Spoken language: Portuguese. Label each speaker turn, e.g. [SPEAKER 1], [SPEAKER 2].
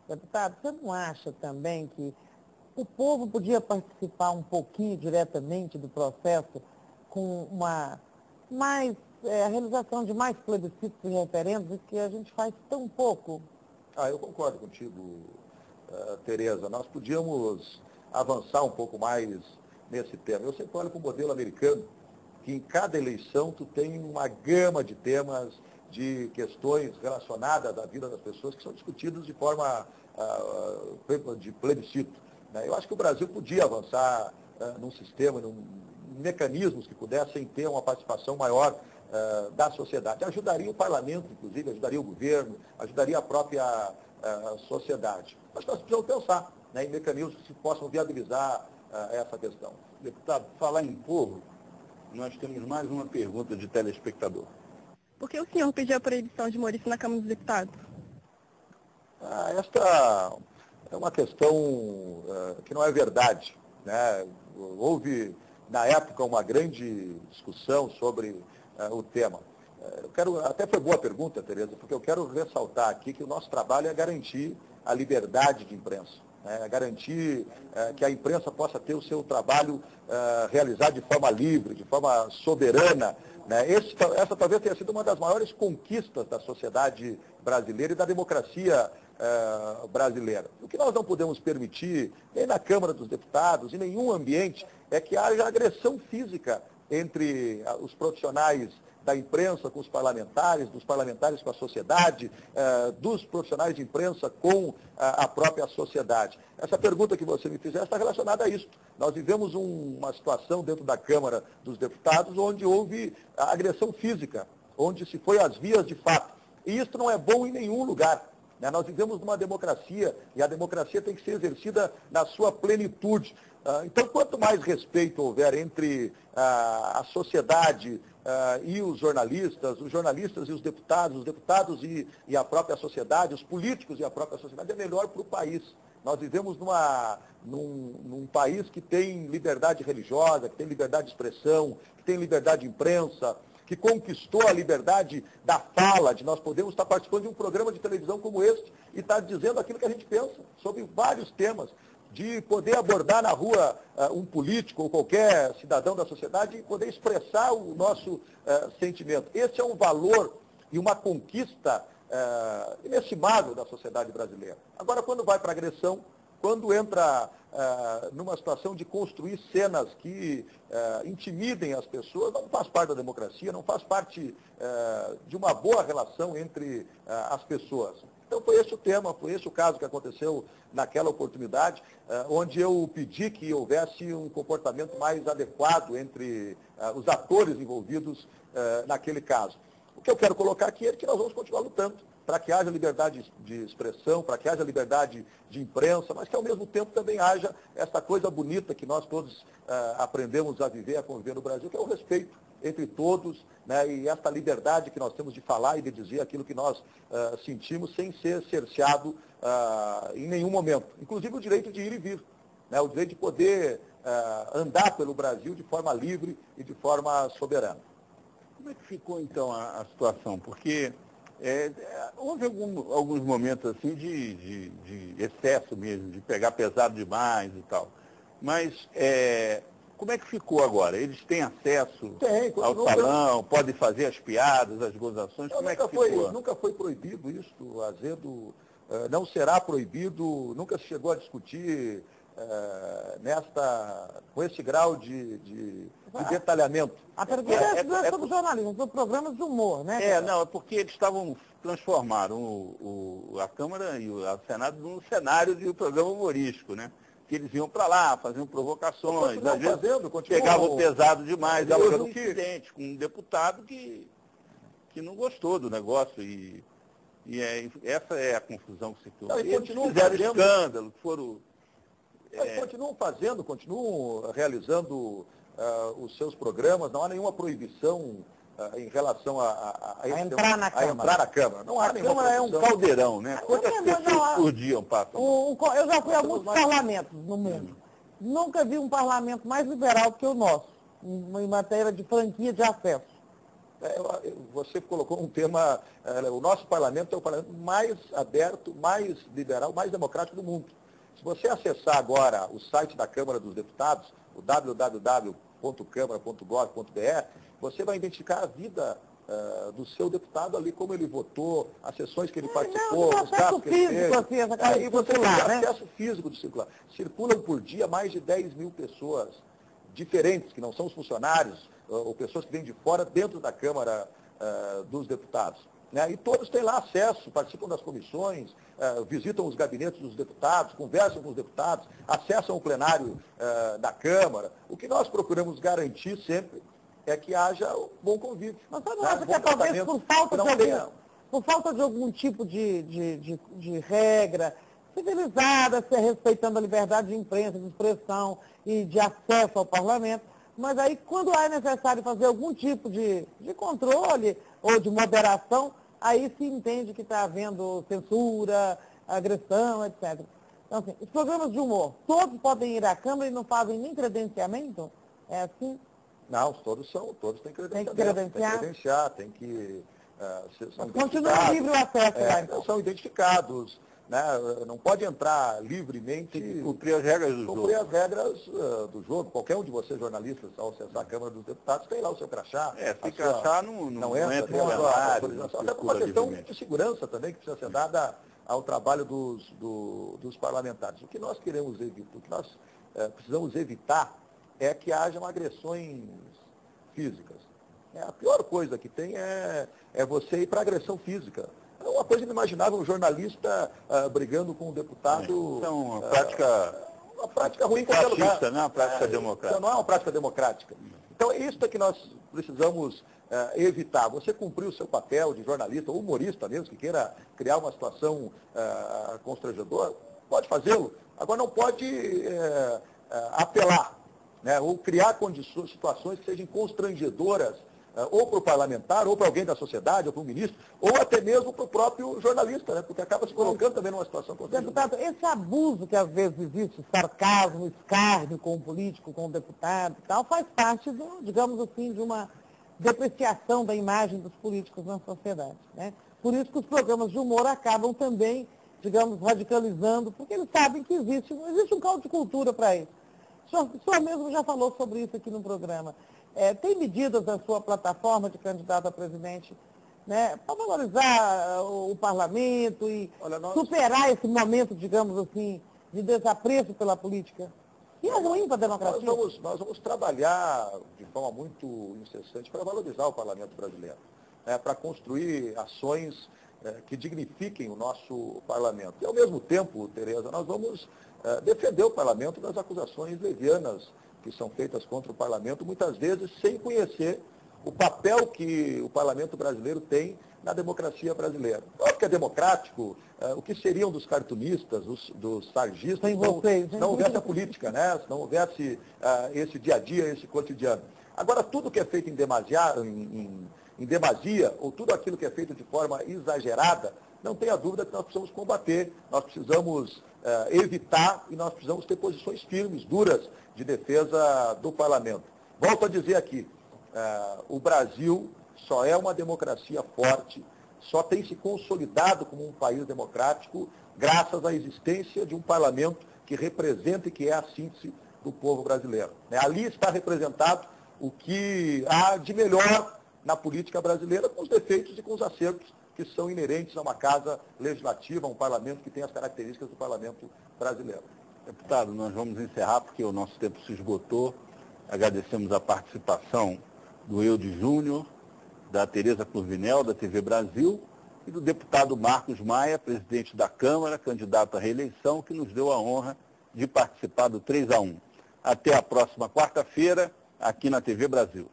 [SPEAKER 1] Deputado, você não acha também que o povo podia participar um pouquinho diretamente do processo com a realização de mais plebiscitos e referendos, que a gente faz tão pouco?
[SPEAKER 2] Eu concordo contigo, Tereza. Nós podíamos avançar um pouco mais nesse tema. Eu sempre olho para o modelo americano, que em cada eleição tu tem uma gama de temas, de questões relacionadas à vida das pessoas que são discutidos de forma de plebiscito, né? Eu acho que o Brasil podia avançar num sistema, num mecanismos que pudessem ter uma participação maior da sociedade. Ajudaria o parlamento, inclusive, ajudaria o governo, ajudaria a própria sociedade. Mas nós precisamos pensar, né, em mecanismos que possam viabilizar essa questão.
[SPEAKER 3] Deputado, falar em povo, nós temos mais uma pergunta de telespectador.
[SPEAKER 4] Por que o senhor pediu a proibição de Maurício na Câmara dos Deputados?
[SPEAKER 2] Esta é uma questão que não é verdade, né? Houve, na época, uma grande discussão sobre o tema. Até foi boa a pergunta, Tereza, porque eu quero ressaltar aqui que o nosso trabalho é garantir a liberdade de imprensa, né? Garantir que a imprensa possa ter o seu trabalho realizado de forma livre, de forma soberana, né? Essa talvez tenha sido uma das maiores conquistas da sociedade brasileira e da democracia brasileira. O que nós não podemos permitir, nem na Câmara dos Deputados, em nenhum ambiente, é que haja agressão física entre os profissionais da imprensa com os parlamentares, dos parlamentares com a sociedade, dos profissionais de imprensa com a própria sociedade. Essa pergunta que você me fizer está relacionada a isso. Nós vivemos uma situação dentro da Câmara dos Deputados onde houve agressão física, onde se foi às vias de fato. E isso não é bom em nenhum lugar. Nós vivemos numa democracia e a democracia tem que ser exercida na sua plenitude. Então, quanto mais respeito houver entre a sociedade e os jornalistas e os deputados e a própria sociedade, os políticos e a própria sociedade, é melhor para o país. Nós vivemos num país que tem liberdade religiosa, que tem liberdade de expressão, que tem liberdade de imprensa, que conquistou a liberdade da fala, de nós podermos estar participando de um programa de televisão como este e estar dizendo aquilo que a gente pensa sobre vários temas, de poder abordar na rua um político ou qualquer cidadão da sociedade e poder expressar o nosso sentimento. Esse é um valor e uma conquista inestimável da sociedade brasileira. Agora, quando vai para a agressão, quando entra numa situação de construir cenas que intimidem as pessoas, não faz parte da democracia, não faz parte de uma boa relação entre as pessoas. Então foi esse o tema, foi esse o caso que aconteceu naquela oportunidade, onde eu pedi que houvesse um comportamento mais adequado entre os atores envolvidos naquele caso. O que eu quero colocar aqui é que nós vamos continuar lutando para que haja liberdade de expressão, para que haja liberdade de imprensa, mas que ao mesmo tempo também haja essa coisa bonita que nós todos aprendemos a viver, a conviver no Brasil, que é o respeito entre todos, né, e esta liberdade que nós temos de falar e de dizer aquilo que nós sentimos sem ser cerceado em nenhum momento. Inclusive o direito de ir e vir, né, o direito de poder andar pelo Brasil de forma livre e de forma soberana.
[SPEAKER 3] Como é que ficou, então, a situação? Porque houve alguns momentos assim de excesso mesmo, de pegar pesado demais e tal. Mas como é que ficou agora? Eles têm acesso ao salão, podem fazer as piadas, as gozações? Como é que ficou?
[SPEAKER 2] Nunca foi proibido isso, Azedo. Não será proibido, nunca se chegou a discutir com esse grau de detalhamento.
[SPEAKER 1] A pergunta é sobre jornalismo, sobre programas de humor, né?
[SPEAKER 3] É porque eles transformaram a Câmara e o Senado num cenário de um programa humorístico, né? Que eles iam para lá, faziam provocações, às vezes pegavam pesado demais. Houve um incidente com um deputado que não gostou do negócio essa é a confusão que se criou. Eles fizeram escândalo, foram...
[SPEAKER 2] continuam realizando os seus programas, não há nenhuma proibição em relação a
[SPEAKER 1] entrar na
[SPEAKER 2] Câmara. Não há nenhuma
[SPEAKER 3] Câmara
[SPEAKER 2] proibição.
[SPEAKER 3] É um caldeirão, né? Quantas pessoas por dia passam?
[SPEAKER 1] Eu já fui a muitos parlamentos no mundo. Nunca vi um parlamento mais liberal que o nosso, em matéria de franquia de acesso.
[SPEAKER 2] Você colocou um tema, o nosso parlamento é o parlamento mais aberto, mais liberal, mais democrático do mundo. Se você acessar agora o site da Câmara dos Deputados, o www.câmara.gov.br, você vai identificar a vida do seu deputado ali, como ele votou, as sessões que ele participou, os gastos que ele fez.
[SPEAKER 1] Assim,
[SPEAKER 2] E você tem acesso físico de circular. Circulam por dia mais de 10 mil pessoas diferentes, que não são os funcionários, ou pessoas que vêm de fora dentro da Câmara dos Deputados. Né? E todos têm lá acesso, participam das comissões, visitam os gabinetes dos deputados, conversam com os deputados, acessam o plenário da Câmara. O que nós procuramos garantir sempre é que haja um bom convívio.
[SPEAKER 1] Mas você não acha que talvez por falta de algum tipo de regra civilizada, se respeitando a liberdade de imprensa, de expressão e de acesso ao parlamento, mas aí quando é necessário fazer algum tipo de controle ou de moderação, aí se entende que está havendo censura, agressão, etc. Então, assim, os programas de humor, todos podem ir à Câmara e não fazem nem credenciamento? É assim?
[SPEAKER 2] Não, todos têm credenciamento.
[SPEAKER 1] Tem que credenciar,
[SPEAKER 2] tem que são
[SPEAKER 1] continua livre o acesso lá, então.
[SPEAKER 2] São identificados, né? Não pode entrar livremente.
[SPEAKER 3] Tem que cumprir as regras do jogo.
[SPEAKER 2] Cumprir as regras do jogo. Qualquer um de vocês, jornalistas, ao acessar a Câmara dos Deputados, tem lá o seu crachá.
[SPEAKER 3] Se crachá não entra
[SPEAKER 2] tem até por uma questão de segurança também, que precisa ser dada ao trabalho dos parlamentares. O que nós queremos evitar, o que nós precisamos evitar é que hajam agressões físicas. A pior coisa que tem é você ir para agressão física. É uma coisa inimaginável, um jornalista brigando com um deputado.
[SPEAKER 3] Então,
[SPEAKER 2] uma prática ruim em qualquer lugar.
[SPEAKER 3] Não é uma prática democrática.
[SPEAKER 2] Não é uma prática democrática. Então, é isso que nós precisamos evitar. Você cumprir o seu papel de jornalista ou humorista mesmo, que queira criar uma situação constrangedora, pode fazê-lo. Agora, não pode apelar, né, ou criar situações que sejam constrangedoras, ou para o parlamentar, ou para alguém da sociedade, ou para o ministro, ou até mesmo para o próprio jornalista, né, porque acaba se colocando também numa situação constrangedora.
[SPEAKER 1] Deputado, esse abuso que às vezes existe, sarcasmo, escárnio com o político, com o deputado e tal, faz parte, digamos assim, de uma depreciação da imagem dos políticos na sociedade, né? Por isso que os programas de humor acabam também, digamos, radicalizando, porque eles sabem que existe um caldo de cultura para isso. O senhor mesmo já falou sobre isso aqui no programa. Tem medidas na sua plataforma de candidato a presidente, né, para valorizar o parlamento e superar esse momento, digamos assim, de desapreço pela política? E é ruim para a democracia.
[SPEAKER 2] Nós vamos trabalhar de forma muito incessante para valorizar o parlamento brasileiro, para construir ações que dignifiquem o nosso parlamento. E, ao mesmo tempo, Tereza, nós vamos defender o parlamento das acusações levianas que são feitas contra o parlamento, muitas vezes sem conhecer o papel que o parlamento brasileiro tem na democracia brasileira. Claro que é democrático, o que seriam dos cartunistas, dos sargistas, se não houvesse a política, né? Se não houvesse esse dia a dia, esse cotidiano. Agora, tudo que é feito em demasia, ou tudo aquilo que é feito de forma exagerada, não tenha dúvida que nós precisamos combater, nós precisamos evitar e nós precisamos ter posições firmes, duras, de defesa do parlamento. Volto a dizer aqui, o Brasil só é uma democracia forte, só tem se consolidado como um país democrático graças à existência de um parlamento que representa e que é a síntese do povo brasileiro. Ali está representado o que há de melhor na política brasileira, com os defeitos e com os acertos que são inerentes a uma casa legislativa, a um parlamento que tem as características do parlamento brasileiro.
[SPEAKER 3] Deputado, nós vamos encerrar porque o nosso tempo se esgotou. Agradecemos a participação do Eudes Júnior, da Tereza Cruvinel, da TV Brasil, e do deputado Marcos Maia, presidente da Câmara, candidato à reeleição, que nos deu a honra de participar do 3-1. Até a próxima quarta-feira, aqui na TV Brasil.